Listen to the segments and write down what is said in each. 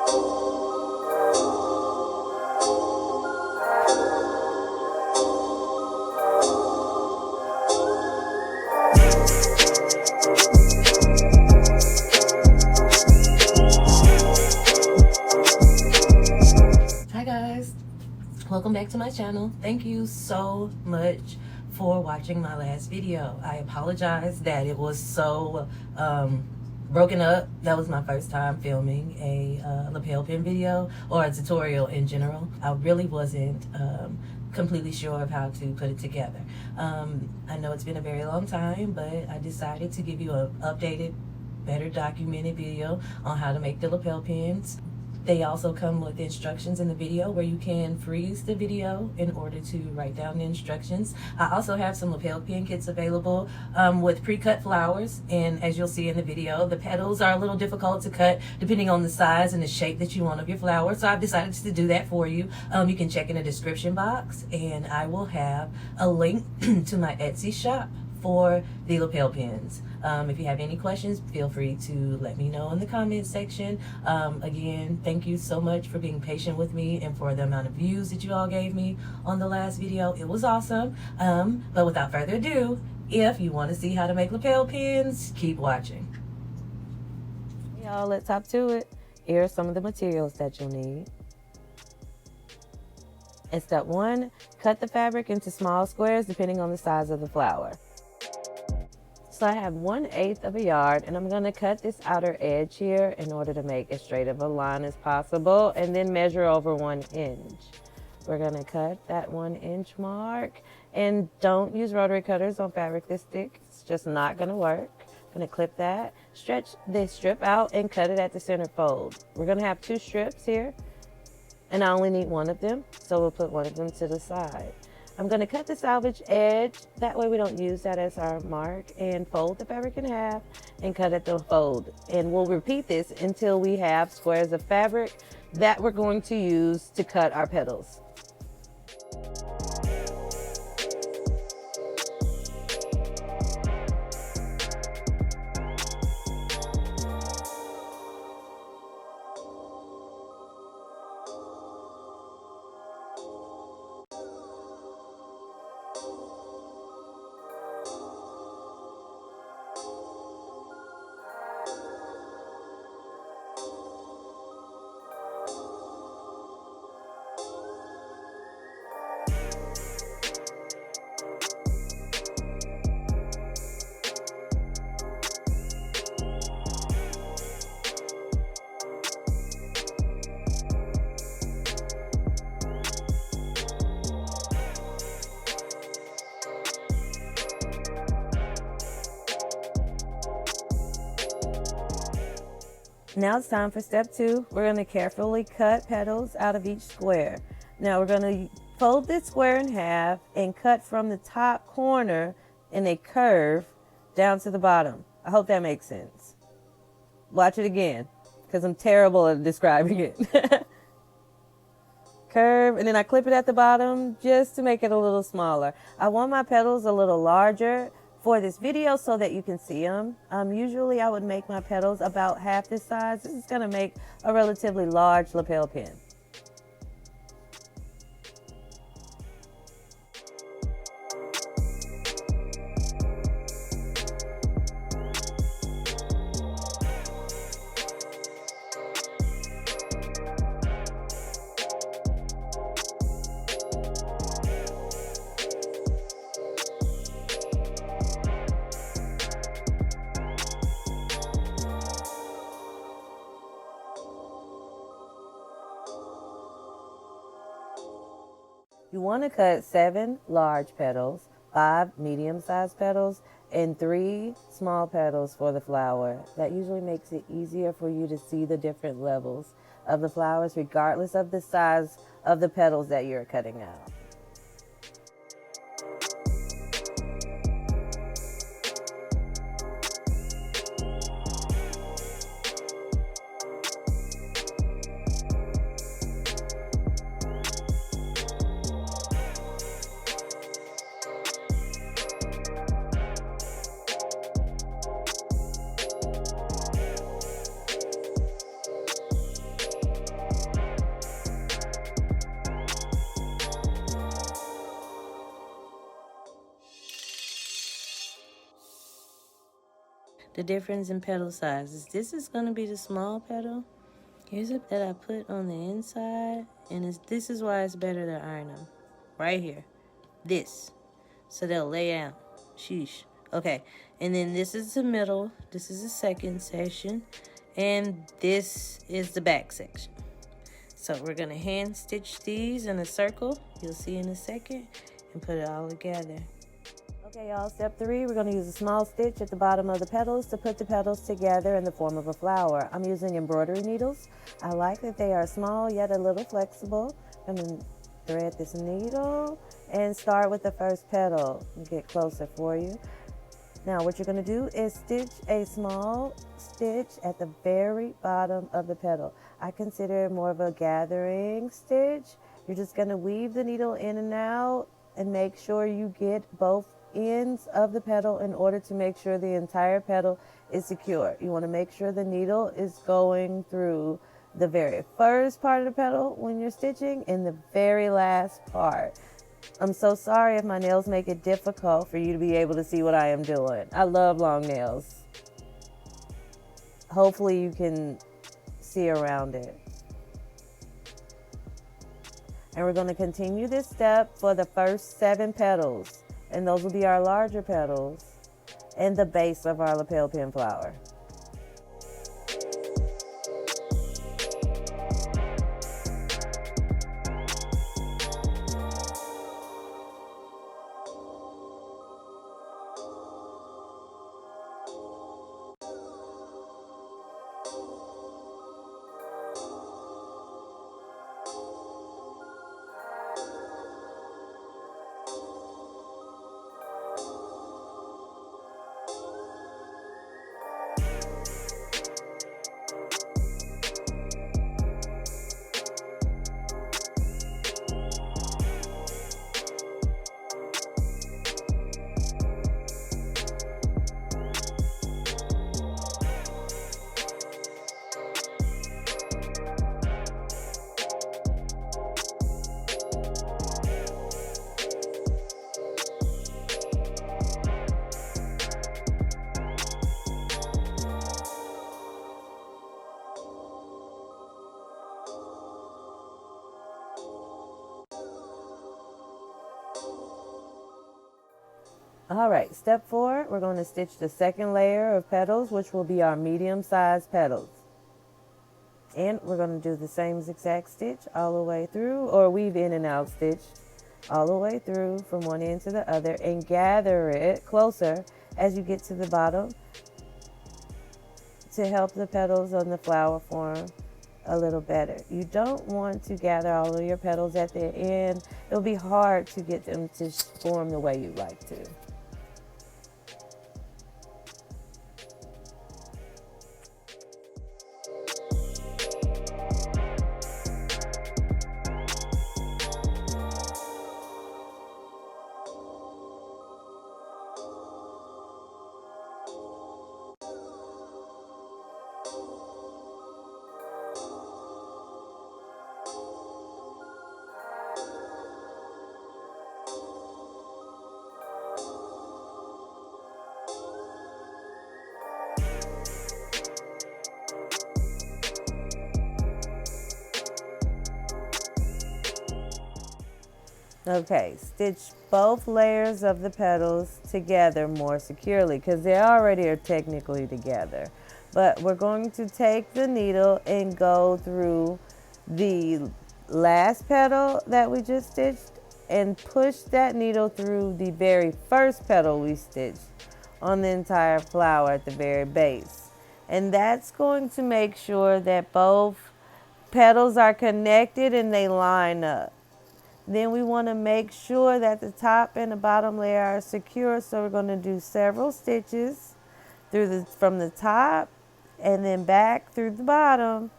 Hi guys, welcome back to my channel. Thank you so much for watching my last video. I apologize that it was so broken up. That was my first time filming a lapel pin video or a tutorial in general. I really wasn't completely sure of how to put it together. I know it's been a very long time, but I decided to give you an updated, better documented video on how to make the lapel pins. They also come with instructions in the video where you can freeze the video in order to write down the instructions. I also have some lapel pin kits available with pre-cut flowers, and as you'll see in the video, the petals are a little difficult to cut depending on the size and the shape that you want of your flower, so I've decided to do that for you. You can check in the description box, and I will have a link to my Etsy shop for the lapel pins. If you have any questions, feel free to let me know in the comment section. Again, thank you so much for being patient with me and for the amount of views that you all gave me on the last video. It was awesome. But without further ado, if you want to see how to make lapel pins, keep watching. Y'all, let's hop to it. Here are some of the materials that you'll need. In step 1, cut the fabric into small squares depending on the size of the flower. So I have 1/8 of a yard, and I'm going to cut this outer edge here in order to make as straight of a line as possible, and then measure over 1 inch. We're going to cut that 1 inch mark, and don't use rotary cutters on fabric this thick. It's just not going to work. I'm going to clip that, stretch this strip out, and cut it at the center fold. We're going to have 2 strips here, and I only need 1 of them, so we'll put 1 of them to the side. I'm going to cut the selvage edge, that way we don't use that as our mark, and fold the fabric in half and cut at the fold. And we'll repeat this until we have squares of fabric that we're going to use to cut our petals. Now it's time for step 2. We're going to carefully cut petals out of each square. Now we're going to fold this square in half and cut from the top corner in a curve down to the bottom. I hope that makes sense. Watch it again, because I'm terrible at describing it. Curve, and then I clip it at the bottom just to make it a little smaller. I want my petals a little larger for this video so that you can see them. Usually I would make my petals about half this size. This is going to make a relatively large lapel pin. You want to cut 7 large petals, 5 medium-sized petals, and 3 small petals for the flower. That usually makes it easier for you to see the different levels of the flowers regardless of the size of the petals that you're cutting out. the difference in petal sizes. This is going to be the small petal. Here's a that I put on the inside, and this is why it's better to iron them. Right here. This. So they'll lay out. Sheesh. Okay, and then this is the middle. This is the second section, and this is the back section. So we're going to hand stitch these in a circle, you'll see in a second, and put it all together. Okay, y'all, step 3, we're going to use a small stitch at the bottom of the petals to put the petals together in the form of a flower. I'm using embroidery needles. I like that they are small yet a little flexible. I'm going to thread this needle and start with the first petal and get closer for you. Now what you're going to do is stitch a small stitch at the very bottom of the petal. I consider it more of a gathering stitch. You're just going to weave the needle in and out and make sure you get both ends of the petal in order to make sure the entire petal is secure. You want to make sure the needle is going through the very first part of the petal when you're stitching and the very last part. I'm so sorry if my nails make it difficult for you to be able to see what I am doing. I love long nails. Hopefully you can see around it. And we're going to continue this step for the first 7 petals. And those will be our larger petals and the base of our lapel pin flower. All right, step 4, we're going to stitch the second layer of petals, which will be our medium-sized petals. And we're going to do the same exact stitch all the way through, or weave in and out stitch all the way through from one end to the other, and gather it closer as you get to the bottom to help the petals on the flower form a little better. You don't want to gather all of your petals at the end. It'll be hard to get them to form the way you like to. Okay, stitch both layers of the petals together more securely because they already are technically together. But we're going to take the needle and go through the last petal that we just stitched and push that needle through the very first petal we stitched on the entire flower at the very base. And that's going to make sure that both petals are connected and they line up. Then we want to make sure that the top and the bottom layer are secure, so we're going to do several stitches from the top and then back through the bottom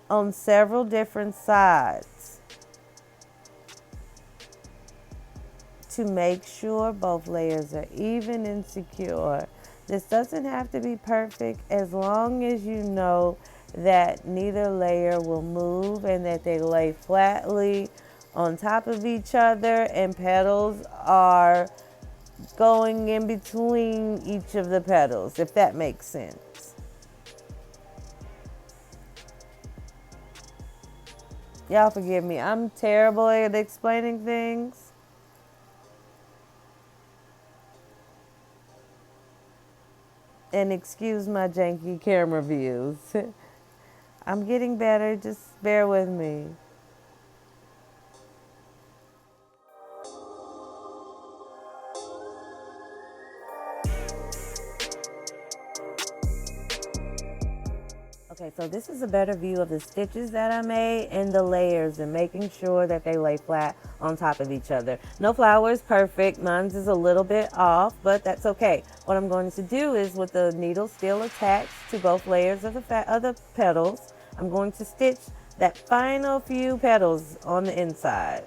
on several different sides to make sure both layers are even and secure. This doesn't have to be perfect as long as you know that neither layer will move and that they lay flatly on top of each other and petals are going in between each of the petals, if that makes sense. Y'all forgive me. I'm terrible at explaining things. And excuse my janky camera views. I'm getting better. Just bear with me. Okay, so this is a better view of the stitches that I made and the layers and making sure that they lay flat on top of each other. No flower is perfect. Mine's is a little bit off, but that's okay. What I'm going to do is with the needle still attached to both layers of the petals, I'm going to stitch that final few petals on the inside.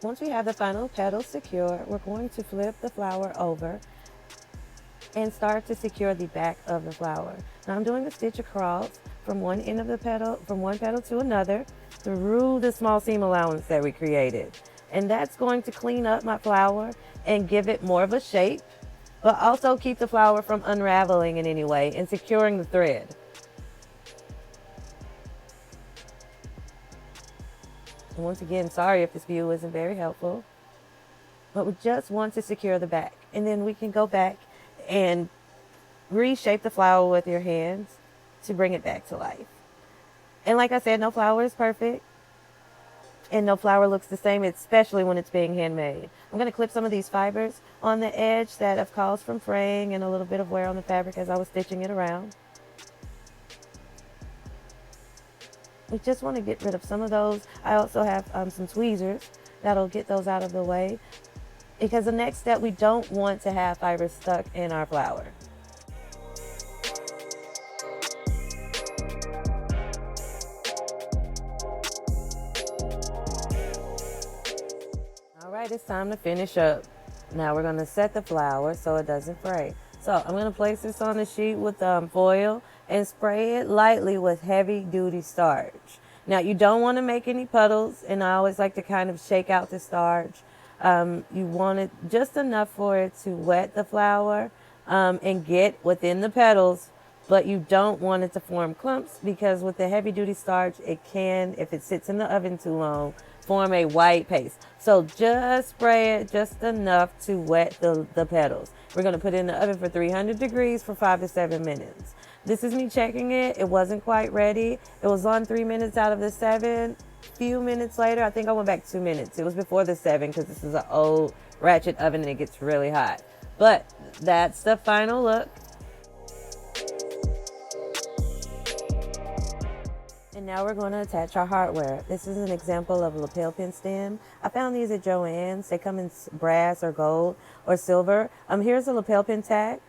Once we have the final petal secure, we're going to flip the flower over and start to secure the back of the flower. Now I'm doing a stitch across from one end of the petal, from one petal to another, through the small seam allowance that we created. And that's going to clean up my flower and give it more of a shape, but also keep the flower from unraveling in any way and securing the thread. And once again, sorry if this view isn't very helpful, but we just want to secure the back. And then we can go back and reshape the flower with your hands to bring it back to life. And like I said, no flower is perfect and no flower looks the same, especially when it's being handmade. I'm going to clip some of these fibers on the edge that have caused from fraying and a little bit of wear on the fabric as I was stitching it around. We just want to get rid of some of those. I also have some tweezers that'll get those out of the way, because the next step, we don't want to have fibers stuck in our flower. All right, it's time to finish up. Now we're going to set the flower so it doesn't fray. So I'm going to place this on the sheet with foil and spray it lightly with heavy duty starch. Now you don't want to make any puddles, and I always like to kind of shake out the starch. You want it just enough for it to wet the flower and get within the petals, but you don't want it to form clumps, because with the heavy duty starch, it can, if it sits in the oven too long, form a white paste. So just spray it just enough to wet the petals. We're going to put it in the oven for 300 degrees for 5 to 7 minutes. This is me checking it. It wasn't quite ready. It was on 3 minutes out of the 7. Few minutes later, I think I went back 2 minutes. It was before the 7, because this is an old ratchet oven and it gets really hot. But that's the final look. And now we're going to attach our hardware. This is an example of a lapel pin stem. I found these at Joann's. They come in brass or gold or silver. Here's a lapel pin tack.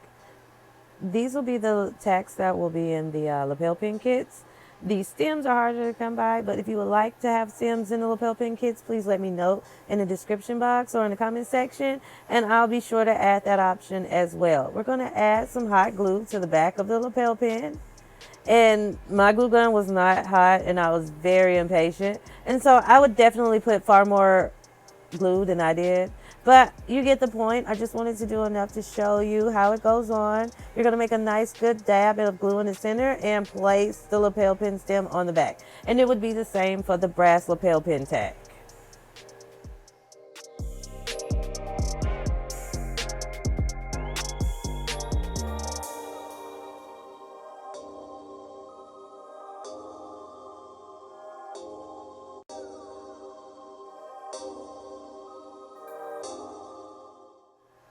These will be the tacks that will be in the lapel pin kits. The stems are harder to come by, but if you would like to have stems in the lapel pin kits, please let me know in the description box or in the comment section, and I'll be sure to add that option as well. We're going to add some hot glue to the back of the lapel pin. And my glue gun was not hot, and I was very impatient. And so I would definitely put far more glue than I did. But you get the point. I just wanted to do enough to show you how it goes on. You're going to make a nice good dab of glue in the center and place the lapel pin stem on the back. And it would be the same for the brass lapel pin tack.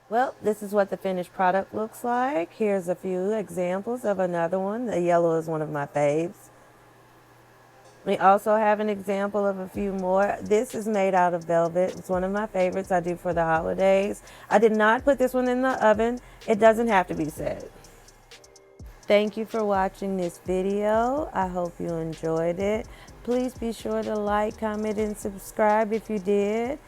Well, this is what the finished product looks like. Here's a few examples of another one. The yellow is one of my faves. We also have an example of a few more. This is made out of velvet. It's one of my favorites I do for the holidays. I did not put this one in the oven. It doesn't have to be set. Thank you for watching this video. I hope you enjoyed it. Please be sure to like, comment, and subscribe if you did.